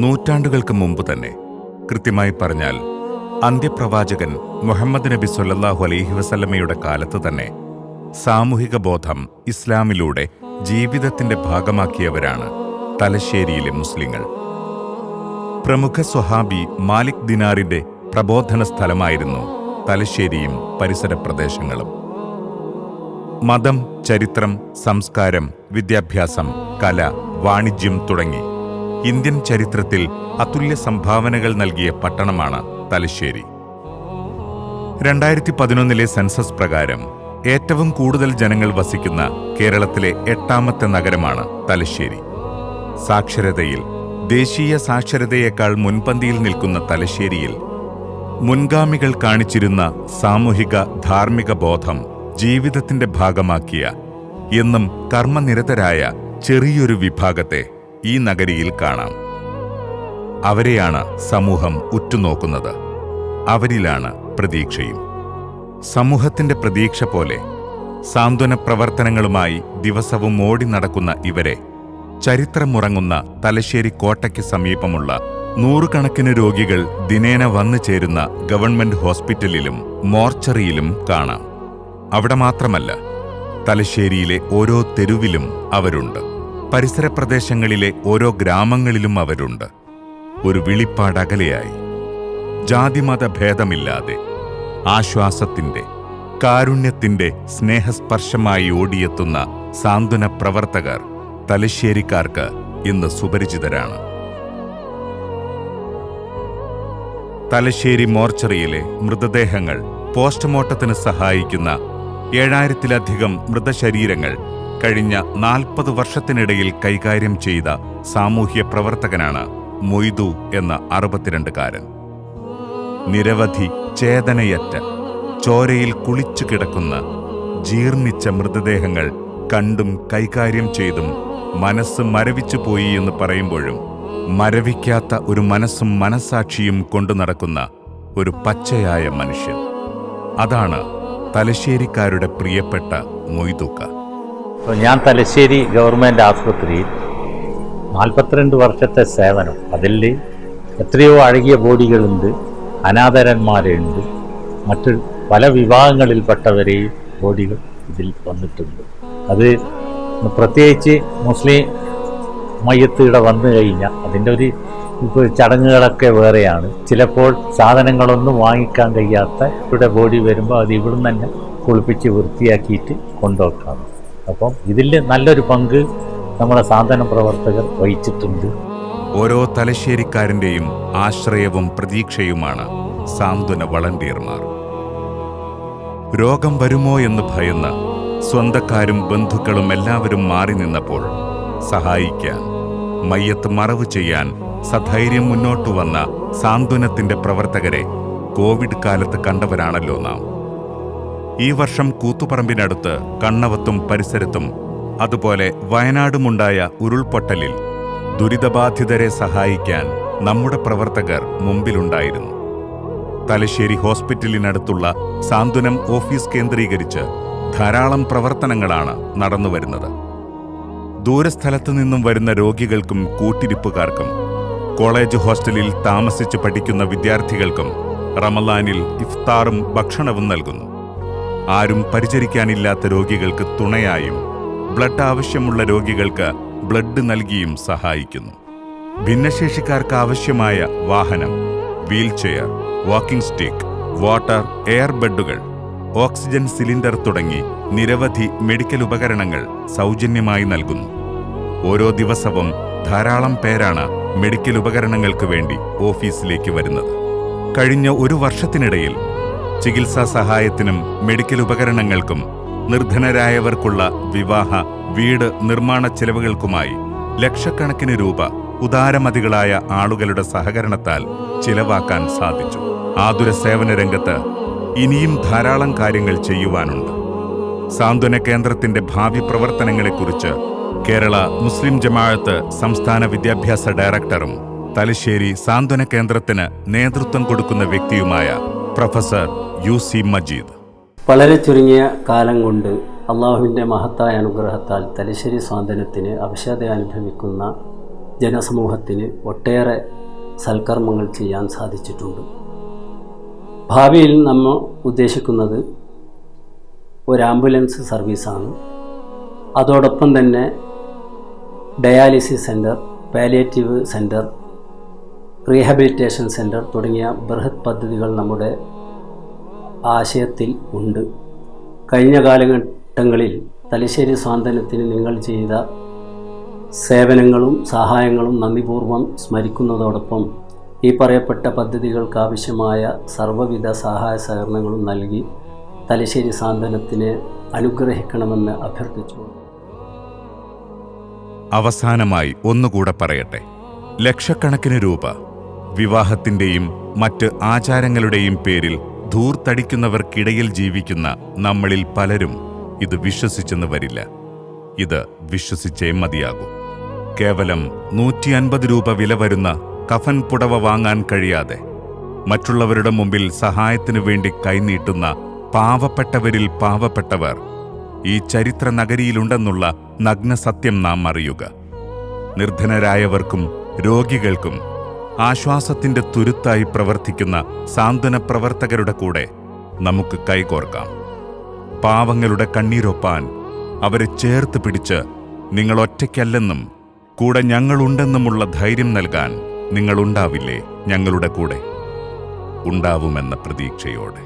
നൂറ്റാണ്ടുകൾക്ക് മുമ്പ് തന്നെ, കൃത്യമായി പറഞ്ഞാൽ അന്ത്യപ്രവാചകൻ മുഹമ്മദ് നബി സ്വല്ലല്ലാഹു അലൈഹി വസല്ലമയുടെ കാലത്ത് തന്നെ സാമൂഹിക ബോധം ഇസ്ലാമിലൂടെ ജീവിതത്തിന്റെ ഭാഗമാക്കിയവരാണ് തലശ്ശേരിയിലെ മുസ്ലിങ്ങൾ. പ്രമുഖ സ്വഹാബി മാലിക് ദിനാറിന്റെ പ്രബോധന സ്ഥലമായിരുന്നു തലശ്ശേരിയും പരിസര പ്രദേശങ്ങളും. മതം, ചരിത്രം, സംസ്കാരം, വിദ്യാഭ്യാസം, കല, വാണിജ്യം തുടങ്ങി ഇന്ത്യൻ ചരിത്രത്തിൽ അതുല്യ സംഭാവനകൾ നൽകിയ പട്ടണമാണ് തലശ്ശേരി. 2011 സെൻസസ് പ്രകാരം ഏറ്റവും കൂടുതൽ ജനങ്ങൾ വസിക്കുന്ന കേരളത്തിലെ 8ാമത്തെ നഗരമാണ് തലശ്ശേരി. സാക്ഷരതയിൽ ദേശീയ സാക്ഷരതയേക്കാൾ മുൻപന്തിയിൽ നിൽക്കുന്ന തലശ്ശേരിയിൽ മുൻഗാമികൾ കാണിച്ചിരുന്ന സാമൂഹിക ധാർമ്മിക ബോധം ജീവിതത്തിന്റെ ഭാഗമാക്കിയ, എന്നും കർമ്മനിരതരായ ചെറിയൊരു വിഭാഗത്തെ ഈ നഗരിയിൽ കാണാം. അവരെയാണ് സമൂഹം ഉറ്റുനോക്കുന്നത്. അവരിലാണ് പ്രതീക്ഷയും. സമൂഹത്തിന്റെ പ്രതീക്ഷ പോലെ സാന്ത്വന പ്രവർത്തനങ്ങളുമായി ദിവസവും ഓടി നടക്കുന്ന ഇവരെ ചരിത്രമുറങ്ങുന്ന തലശ്ശേരി കോട്ടയ്ക്ക് സമീപമുള്ള നൂറുകണക്കിന് രോഗികൾ ദിനേന വന്നു ചേരുന്ന ഗവൺമെന്റ് ഹോസ്പിറ്റലിലും മോർച്ചറിയിലും കാണാം. അവിടെ മാത്രമല്ല, തലശ്ശേരിയിലെ ഓരോ തെരുവിലും അവരുണ്ട്. പരിസര പ്രദേശങ്ങളിലെ ഓരോ ഗ്രാമങ്ങളിലും അവരുണ്ട്. ഒരു വിളിപ്പാടകലെയായി, ജാതിമത ഭേദമില്ലാതെ ആശ്വാസത്തിന്റെ, കാരുണ്യത്തിന്റെ സ്നേഹസ്പർശമായി ഓടിയെത്തുന്ന സാന്ത്വന പ്രവർത്തകർ തലശ്ശേരിക്കാർക്ക് ഇന്ന് സുപരിചിതരാണ്. തലശ്ശേരി മോർച്ചറിയിലെ മൃതദേഹങ്ങൾ പോസ്റ്റ്മോർട്ടത്തിന് സഹായിക്കുന്ന 7000-ലധികം മൃതശരീരങ്ങൾ കഴിഞ്ഞ 40 വർഷത്തിനിടയിൽ കൈകാര്യം ചെയ്ത സാമൂഹ്യ പ്രവർത്തകനാണ് മൊയ്തു എന്ന 62കാരൻ. നിരവധി ചേതനയറ്റ, ചോരയിൽ കുളിച്ചു കിടക്കുന്ന ജീർണിച്ച മൃതദേഹങ്ങൾ കണ്ടും കൈകാര്യം ചെയ്തും മനസ്സ് മരവിച്ചുപോയി എന്ന് പറയുമ്പോഴും മരവിക്കാത്ത ഒരു മനസ്സും മനസ്സാക്ഷിയും കൊണ്ടു നടക്കുന്ന ഒരു പച്ചയായ മനുഷ്യൻ. അതാണ് തലശ്ശേരിക്കാരുടെ പ്രിയപ്പെട്ട മൊയ്തുക്ക. ഞാൻ തലശ്ശേരി ഗവൺമെൻറ് ആശുപത്രിയിൽ 42 വർഷത്തെ സേവനം. അതിൽ എത്രയോ അഴകിയ ബോഡികളുണ്ട്, അനാഥരന്മാരുണ്ട്, മറ്റു പല വിഭാഗങ്ങളിൽപ്പെട്ടവരെയും ബോഡികൾ ഇതിൽ വന്നിട്ടുണ്ട്. അത് പ്രത്യേകിച്ച് മുസ്ലിം മയ്യത്ത് ഇവിടെ വന്നു കഴിഞ്ഞാൽ അതിൻ്റെ ഒരു ചടങ്ങുകളൊക്കെ വേറെയാണ്. ചിലപ്പോൾ സാധനങ്ങളൊന്നും വാങ്ങിക്കാൻ കഴിയാത്ത ഇവിടെ ബോഡി വരുമ്പോൾ അത് ഇവിടുന്ന് തന്നെ കുളിപ്പിച്ച് വൃത്തിയാക്കിയിട്ട് കൊണ്ടുവെക്കാം. അപ്പം ഇതിൽ നല്ലൊരു പങ്ക് നമ്മുടെ സാന്ത്വന പ്രവർത്തകർ വഹിച്ചിട്ടുണ്ട്. ഓരോ തലശ്ശേരിക്കാരൻ്റെയും ആശ്രയവും പ്രതീക്ഷയുമാണ് സാന്ത്വന വളണ്ടിയർമാർ. രോഗം വരുമോ എന്ന് ഭയന്ന് സ്വന്തക്കാരും ബന്ധുക്കളും എല്ലാവരും മാറി നിന്നപ്പോൾ സഹായിക്കാൻ, മയ്യത്ത് മറവ് ചെയ്യാൻ സധൈര്യം മുന്നോട്ടു വന്ന സാന്ത്വനത്തിന്റെ പ്രവർത്തകരെ കോവിഡ് കാലത്ത് കണ്ടവരാണല്ലോ നാം. ഈ വർഷം കൂത്തുപറമ്പിനടുത്ത് കണ്ണവത്തും പരിസരത്തും അതുപോലെ വയനാടുമുണ്ടായ ഉരുൾപൊട്ടലിൽ ദുരിതബാധിതരെ സഹായിക്കാൻ നമ്മുടെ പ്രവർത്തകർ മുമ്പിലുണ്ടായിരുന്നു. തലശ്ശേരി ഹോസ്പിറ്റലിനടുത്തുള്ള സാന്ത്വനം ഓഫീസ് കേന്ദ്രീകരിച്ച് ധാരാളം പ്രവർത്തനങ്ങളാണ് നടന്നുവരുന്നത്. ദൂരസ്ഥലത്തു നിന്നും വരുന്ന രോഗികൾക്കും കൂട്ടിരിപ്പുകാർക്കും, കോളേജ് ഹോസ്റ്റലിൽ താമസിച്ച് പഠിക്കുന്ന വിദ്യാർത്ഥികൾക്കും റമളാനിൽ ഇഫ്താറും ഭക്ഷണവും നൽകുന്നു. ആരും പരിചരിക്കാനില്ലാത്ത രോഗികൾക്ക് തുണയായും, ബ്ലഡ് ആവശ്യമുള്ള രോഗികൾക്ക് ബ്ലഡ് നൽകിയും സഹായിക്കുന്നു. ഭിന്നശേഷിക്കാർക്ക് ആവശ്യമായ വാഹനം, wheelchair, walking stick, water, air ബെഡുകൾ, ഓക്സിജൻ സിലിണ്ടർ തുടങ്ങി നിരവധി മെഡിക്കൽ ഉപകരണങ്ങൾ സൗജന്യമായി നൽകുന്നു. ഓരോ ദിവസവും ധാരാളം പേരാണ് മെഡിക്കൽ ഉപകരണങ്ങൾക്ക് വേണ്ടി ഓഫീസിലേക്ക് വരുന്നത്. കഴിഞ്ഞ ഒരു വർഷത്തിനിടയിൽ ചികിത്സാ സഹായത്തിനും മെഡിക്കൽ ഉപകരണങ്ങൾക്കും നിർധനരായവർക്കുള്ള വിവാഹ, വീട് നിർമ്മാണ ചെലവുകൾക്കുമായി ലക്ഷക്കണക്കിന് രൂപ ഉദാരമതികളായ ആളുകളുടെ സഹകരണത്താൽ ചിലവാക്കാൻ സാധിച്ചു. ആതുര സേവന രംഗത്ത് ഇനിയും ധാരാളം കാര്യങ്ങൾ ചെയ്യുവാനുണ്ട്. സാന്ത്വന കേന്ദ്രത്തിന്റെ ഭാവി പ്രവർത്തനങ്ങളെക്കുറിച്ച് കേരള മുസ്ലിം ജമാഅത്ത് സംസ്ഥാന വിദ്യാഭ്യാസ ഡയറക്ടറും തലശ്ശേരി സാന്ത്വന കേന്ദ്രത്തിന് നേതൃത്വം കൊടുക്കുന്ന വ്യക്തിയുമായ പ്രൊഫസർ UC മജീദ്. വളരെ ചുരുങ്ങിയ കാലം കൊണ്ട് അള്ളാഹുവിൻ്റെ മഹത്തായ അനുഗ്രഹത്താൽ തലശ്ശേരി സ്വാന്തനത്തിന് അവശത അനുഭവിക്കുന്ന ജനസമൂഹത്തിന് ഒട്ടേറെ സൽക്കർമ്മങ്ങൾ ചെയ്യാൻ സാധിച്ചിട്ടുണ്ട്. ഭാവിയിൽ നമ്മൾ ഉദ്ദേശിക്കുന്നത് ഒരു ആംബുലൻസ് സർവീസാണ്. അതോടൊപ്പം തന്നെ dialysis centre, palliative centre, rehabilitation centre തുടങ്ങിയ ബൃഹത് പദ്ധതികൾ നമ്മുടെ ആശയത്തിൽ ഉണ്ട്. കഴിഞ്ഞ കാലഘട്ടങ്ങളിൽ തലശ്ശേരി സ്വാന്തനത്തിന് നിങ്ങൾ ചെയ്ത സേവനങ്ങളും സഹായങ്ങളും നന്ദിപൂർവ്വം സ്മരിക്കുന്നതോടൊപ്പം ഈ പറയപ്പെട്ട പദ്ധതികൾക്കാവശ്യമായ സർവ്വവിധ സഹായ സഹകരണങ്ങളും നൽകി തലശ്ശേരി സ്വാന്തനത്തിനെ അനുഗ്രഹിക്കണമെന്ന് അഭ്യർത്ഥിച്ചു. അവസാനമായി ഒന്നുകൂടെ പറയട്ടെ. ലക്ഷക്കണക്കിന് രൂപ വിവാഹത്തിൻ്റെയും മറ്റ് ആചാരങ്ങളുടെയും പേരിൽ ധൂർത്തടിക്കുന്നവർക്കിടയിൽ ജീവിക്കുന്ന നമ്മളിൽ പലരും ഇത് വിശ്വസിച്ചെന്ന് വരില്ല. ഇത് വിശ്വസിച്ചേ മതിയാകൂ. കേവലം 150 രൂപ വില വരുന്ന കഫൻ പുടവ വാങ്ങാൻ കഴിയാതെ മറ്റുള്ളവരുടെ മുമ്പിൽ സഹായത്തിനു വേണ്ടി കൈനീട്ടുന്ന പാവപ്പെട്ടവരിൽ പാവപ്പെട്ടവർ ഈ ചരിത്ര നഗരിയിലുണ്ടെന്നുള്ള നഗ്നസത്യം നാം അറിയുക. നിർധനരായവർക്കും രോഗികൾക്കും ആശ്വാസത്തിന്റെ തുരുത്തായി പ്രവർത്തിക്കുന്ന സാന്ത്വന പ്രവർത്തകരുടെ കൂടെ നമുക്ക് കൈകോർക്കാം. പാവങ്ങളുടെ കണ്ണീരൊപ്പാൻ അവരെ ചേർത്ത് പിടിച്ച് നിങ്ങൾ ഒറ്റയ്ക്കല്ലെന്നും കൂടെ ഞങ്ങളുണ്ടെന്നുമുള്ള ധൈര്യം നൽകാൻ നിങ്ങളുണ്ടാവില്ലേ ഞങ്ങളുടെ കൂടെ? ഉണ്ടാവുമെന്ന പ്രതീക്ഷയോടെ.